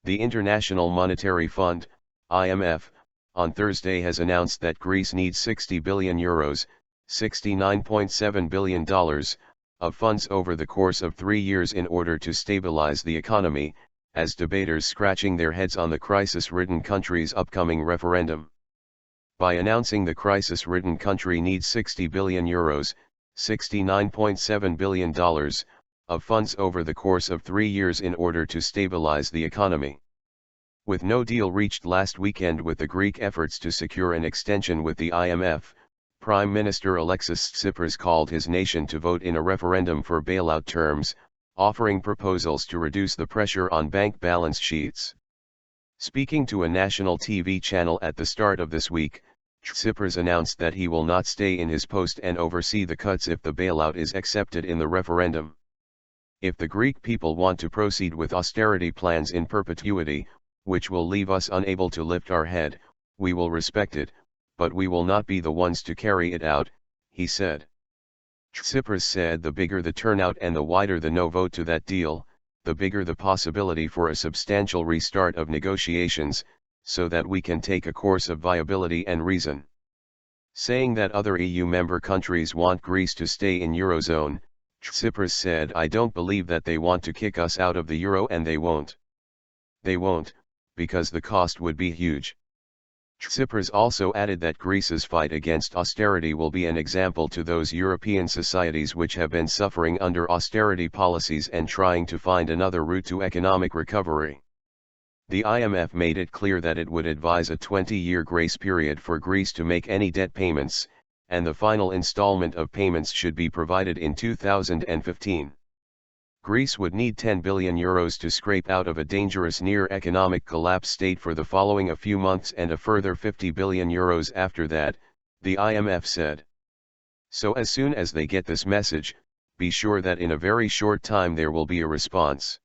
The International Monetary Fund, IMF, on Thursday has announced that Greece needs €60 billion, $69.7 billion, of funds over the course of 3 years in order to stabilize the economy, as debaters scratching their heads on the crisis-ridden country's upcoming referendum. By announcing the crisis-ridden country needs €60 billion, $69.7 billion, of funds over the course of 3 years in order to stabilize the economy. With no deal reached last weekend with the Greek efforts to secure an extension with the IMF, Prime Minister Alexis Tsipras called his nation to vote in a referendum for bailout terms, offering proposals to reduce the pressure on bank balance sheets. Speaking to a national TV channel at the start of this week, Tsipras announced that he will not stay in his post and oversee the cuts if the bailout is accepted in the referendum. If the Greek people want to proceed with austerity plans in perpetuity, which will leave us unable to lift our head, we will respect it, but we will not be the ones to carry it out, he said. Tsipras said the bigger the turnout and the wider the no vote to that deal, the bigger the possibility for a substantial restart of negotiations, so that we can take a course of viability and reason. Saying that other EU member countries want Greece to stay in Eurozone, Tsipras said, "I don't believe that they want to kick us out of the euro, and they won't. They won't, because the cost would be huge." Tsipras also added that Greece's fight against austerity will be an example to those European societies which have been suffering under austerity policies and trying to find another route to economic recovery. The IMF made it clear that it would advise a 20-year grace period for Greece to make any debt payments, and the final installment of payments should be provided in 2015. Greece would need €10 billion to scrape out of a dangerous near economic collapse state for the following a few months and a further €50 billion after that, the IMF said. So as soon as they get this message, be sure that in a very short time there will be a response.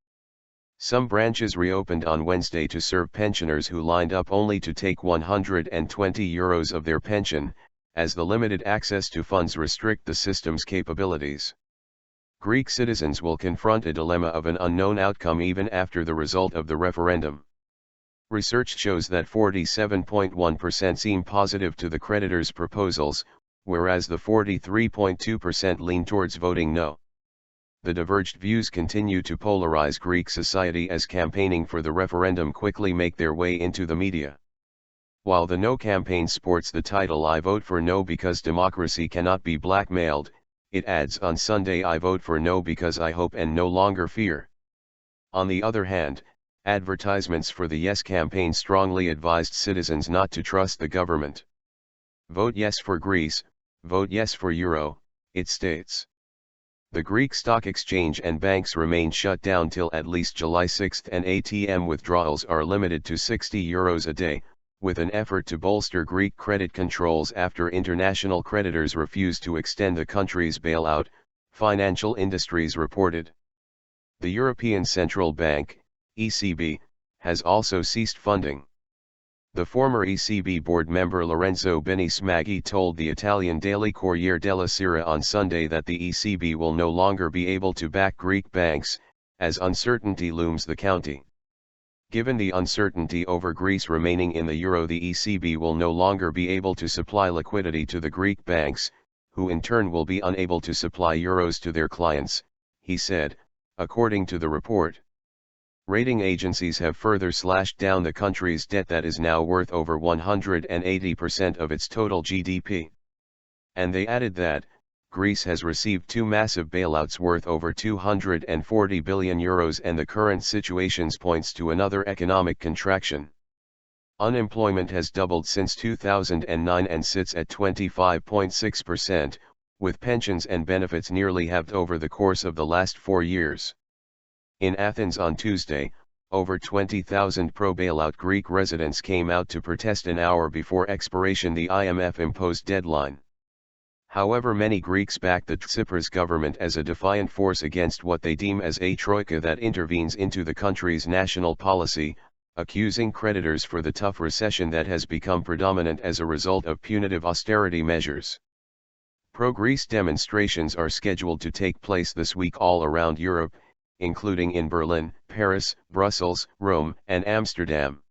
Some branches reopened on Wednesday to serve pensioners who lined up only to take €120 of their pension, as the limited access to funds restrict the system's capabilities. Greek citizens will confront a dilemma of an unknown outcome even after the result of the referendum. Research shows that 47.1% seem positive to the creditors' proposals, whereas the 43.2% lean towards voting no. The diverged views continue to polarize Greek society as campaigning for the referendum quickly make their way into the media. While the No campaign sports the title "I vote for no because democracy cannot be blackmailed," it adds on Sunday, "I vote for no because I hope and no longer fear." On the other hand, advertisements for the Yes campaign strongly advised citizens not to trust the government. "Vote yes for Greece, vote yes for Euro," it states. The Greek stock exchange and banks remain shut down till at least July 6 and ATM withdrawals are limited to €60 a day, with an effort to bolster Greek credit controls after international creditors refused to extend the country's bailout, Financial Industries reported. The European Central Bank, ECB, has also ceased funding. The former ECB board member Lorenzo Bini told the Italian daily Corriere della Sera on Sunday that the ECB will no longer be able to back Greek banks, as uncertainty looms the county. Given the uncertainty over Greece remaining in the euro, the ECB will no longer be able to supply liquidity to the Greek banks, who in turn will be unable to supply euros to their clients, he said, according to the report. Rating agencies have further slashed down the country's debt that is now worth over 180% of its total GDP. And they added that, Greece has received 2 massive bailouts worth over €240 billion and the current situation points to another economic contraction. Unemployment has doubled since 2009 and sits at 25.6%, with pensions and benefits nearly halved over the course of the last 4 years. In Athens on Tuesday, over 20,000 pro-bailout Greek residents came out to protest an hour before expiration the IMF imposed deadline. However, many Greeks back the Tsipras government as a defiant force against what they deem as a troika that intervenes into the country's national policy, accusing creditors for the tough recession that has become predominant as a result of punitive austerity measures. Pro-Greece demonstrations are scheduled to take place this week all around Europe, including in Berlin, Paris, Brussels, Rome, and Amsterdam.